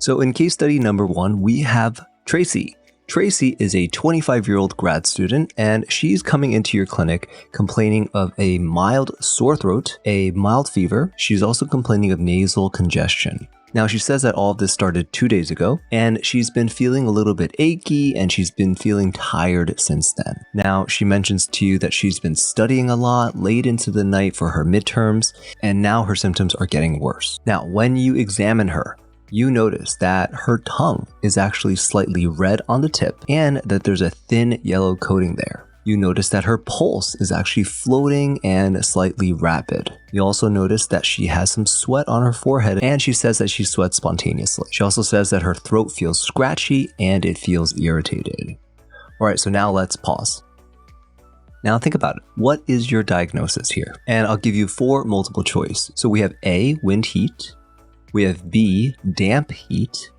So in case study number 1, we have Tracy. Tracy is a 25-year-old grad student, and she's coming into your clinic complaining of a mild sore throat, a mild fever. She's also complaining of nasal congestion. Now, she says that all of this started 2 days ago, and she's been feeling a little bit achy, and she's been feeling tired since then. Now, she mentions to you that she's been studying a lot late into the night for her midterms, and now her symptoms are getting worse. Now, when you examine her, you notice that her tongue is actually slightly red on the tip and that there's a thin yellow coating there. You notice that her pulse is actually floating and slightly rapid. You also notice that she has some sweat on her forehead, and she says that she sweats spontaneously. She also says that her throat feels scratchy and it feels irritated. Alright, so now let's pause. Now think about it. What is your diagnosis here? And I'll give you 4 multiple choice. So we have A, wind heat. We have B, damp heat.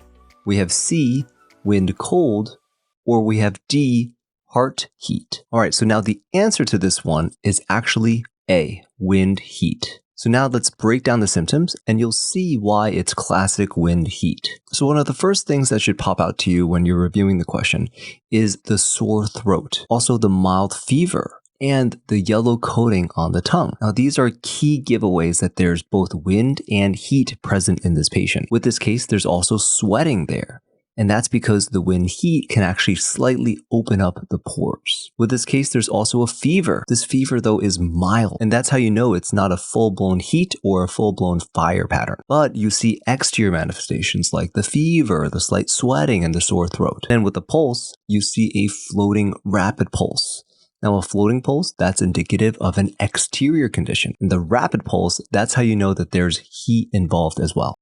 We have C, wind cold. Or we have D, heart heat. All right, so now the answer to this one is actually A, wind heat. So now let's break down the symptoms and you'll see why it's classic wind heat. So one of the first things that should pop out to you when you're reviewing the question is the sore throat, also the mild fever, and the yellow coating on the tongue. Now, these are key giveaways that there's both wind and heat present in this patient. With this case, there's also sweating there. And that's because the wind heat can actually slightly open up the pores. With this case, there's also a fever. This fever, though, is mild. And that's how you know it's not a full-blown heat or a full-blown fire pattern. But you see exterior manifestations like the fever, the slight sweating, and the sore throat. And with the pulse, you see a floating rapid pulse. Now, a floating pulse, that's indicative of an exterior condition. And the rapid pulse, that's how you know that there's heat involved as well.